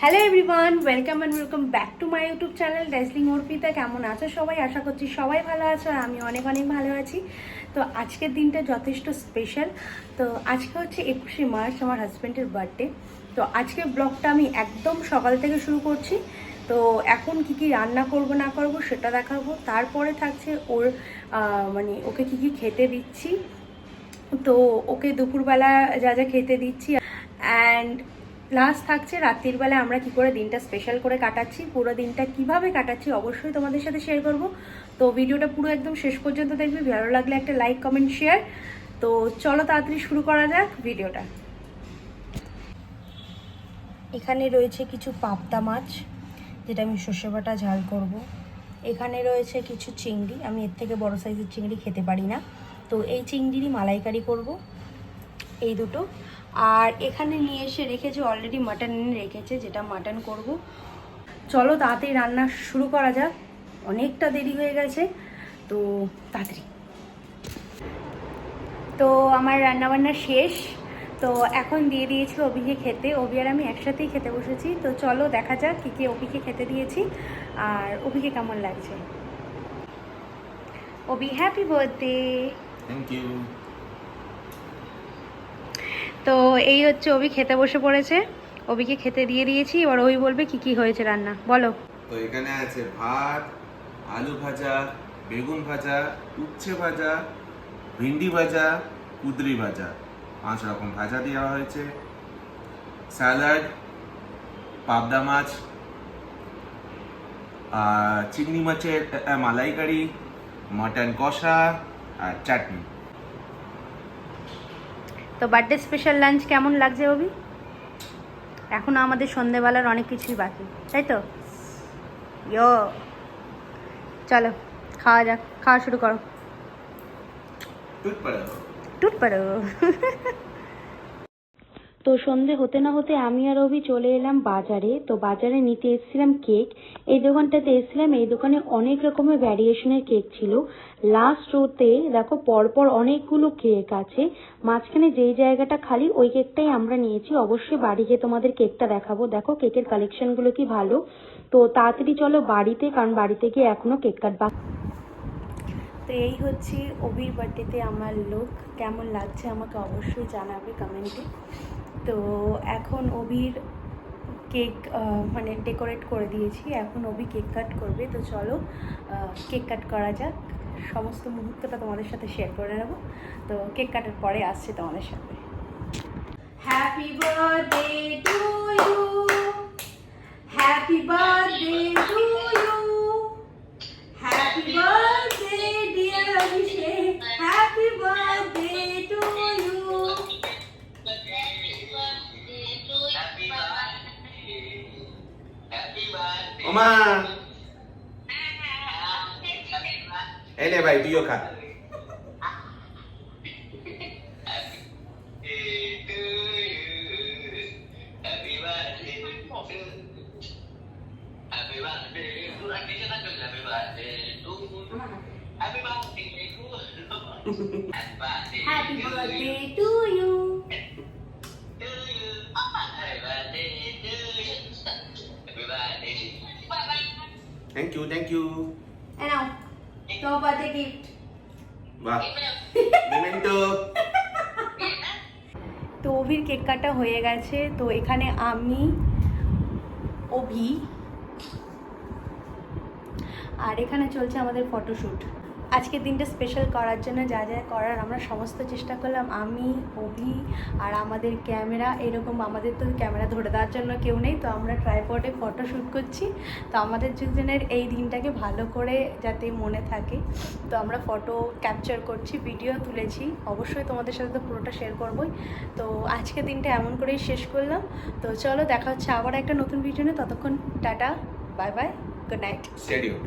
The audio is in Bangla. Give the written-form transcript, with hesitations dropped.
Hello everyone, welcome back to my YouTube channel ডাইসলিং অর্পিতা। কেমন আছো সবাই? আশা করছি সবাই ভালো আছো আর আমি অনেক ভালো আছি। তো আজকের দিনটা যথেষ্ট স্পেশাল। তো আজকে হচ্ছে 21শে মার্চ, আমার হাজব্যান্ডের বার্থডে। তো আজকের ব্লগটা আমি একদম সকাল থেকে শুরু করছি। তো এখন কি রান্না করব না করব সেটা দেখাবো। তারপরে থাকছে ওর মানে ওকে কি খেতে দিচ্ছি। তো ওকে দুপুরবেলা যা যা খেতে দিচ্ছি, অ্যান্ড লাস্ট থাকছে রাত্রির বেলা আমরা কি করে দিনটা স্পেশাল করে কাটাচ্ছি, পুরো দিনটা কিভাবে কাটাচ্ছি অবশ্যই তোমাদের সাথে শেয়ার করব। তো ভিডিওটা পুরো একদম শেষ পর্যন্ত দেখবে, ভালো লাগলে একটা লাইক কমেন্ট শেয়ার। তো চলো তাড়াতাড়ি শুরু করা যাক ভিডিওটা। এখানে রয়েছে কিছু পাবদা মাছ, যেটা আমি সর্ষে বাটা ঝাল করব। এখানে রয়েছে কিছু চিংড়ি, আমি এর থেকে বড় সাইজের চিংড়ি খেতে পারি না, তো এই চিংড়িরই মালাইকারি করব, এই দুটো। আর এখানে নিয়ে এসে রেখেছে অলরেডি মাটন এনে রেখেছে, যেটা মাটন করব। চলো তাড়াতাড়ি রান্না শুরু করা যাক, অনেকটা দেরি হয়ে গেছে, তো তাড়াতাড়ি। তো আমার রান্নাবান্না শেষ, তো এখন দিয়ে দিয়েছি অভিকে খেতে। অভি আর আমি একসাথেই খেতে বসেছি। তো চলো দেখা যাক কী অভিকে খেতে দিয়েছি আর অভিকে কেমন লাগছে। Abhi, happy birthday. Thank you. তো এই হচ্ছে অভি খেতে বসে পড়েছে, অভিকে খেতে দিয়ে দিয়েছি। এবার অভি বলবে কি হয়েছে রান্না, বলো। তো এখানে আছে ভাত, আলু ভাজা, বেগুন ভাজা, উচ্ছে ভাজা, ভিন্ডি ভাজা, কুদরি ভাজা, 5 রকম ভাজা দেওয়া হয়েছে, স্যালাড, পাবদা মাছ, আর চিংড়ি মাছের মালাইকারি, মটন কষা আর চাটনি। তো বার্থডে স্পেশাল লাঞ্চ কেমন লাগছে অভি? এখনও আমাদের সন্ধেবেলার অনেক কিছুই বাকি, তাই তো? ইয়ো, চলো খাওয়া যাক, খাওয়া শুরু করো। টুট পারো। তো সন্ধে হতে না হতে আমি আর অভি চলে এলাম বাজারে। তো বাজারে নিতে এসেছিলাম কেক। এই দোকানটাতে এসেছিলাম, এই দোকানে অনেক রকমের ভ্যারিয়েশনের কেক ছিল। লাস্ট রোতে দেখো পরপর অনেকগুলো কেক আছে, মাঝখানে যেই জায়গাটা খালি ওই কেকটাই আমরা নিয়েছি। অবশ্যই বাড়ি গিয়ে তোমাদের কেকটা দেখাবো। দেখো কেকের কালেকশনগুলো কি ভালো। তো তাড়াতাড়ি চলো বাড়িতে, কারণ বাড়িতে গিয়ে এখনো কেক কাটবা। তো এই হচ্ছে অভির বার্থডেতে আমার লুক, কেমন লাগছে আমাকে অবশ্যই জানাবে কমেন্টে। তো এখন অভির কেক মানে ডেকোরেট করে দিয়েছি, এখন অভি কেক কাট করবে। তো চলো কেক কাট করা যাক, সমস্ত মুহূর্তটা তোমাদের সাথে শেয়ার করে নেব। তো কেক কাটার পরে আসছে তোমাদের সাথে। Happy birthday to you, happy birthday to you, happy birthday dear Abhishek, happy birthday to you. ওমা, এই নে ভাই, তুইও খা। Happy birthday to you. Thank you, thank you. And now, your birthday gift. বাহ, মেমেন্টো। তো অভির কেক কাটা হয়ে গেছে। তো এখানে আমি, অভি, আর এখানে চলছে আমাদের ফটোশ্যুট। আজকের দিনটা স্পেশাল করার জন্য যা যা করার আমরা সমস্ত চেষ্টা করলাম, আমি, অভি আর আমাদের ক্যামেরা। এরকম আমাদের তো ক্যামেরা ধরে দেওয়ার জন্য কেউ নেই, তো আমরা ট্রাইপডে ফটোশ্যুট করছি। তো আমাদের দুজনের এই দিনটাকে ভালো করে যাতে মনে থাকে, তো আমরা ফটো ক্যাপচার করছি, ভিডিও তুলেছি। অবশ্যই তোমাদের সাথে তো পুরোটা শেয়ার করবোই। তো আজকের দিনটা এমন করেই শেষ করলাম। তো চলো দেখা হচ্ছে আবার একটা নতুন ভিডিও নিয়ে। ততক্ষণ tata, bye bye, good night. Stadium.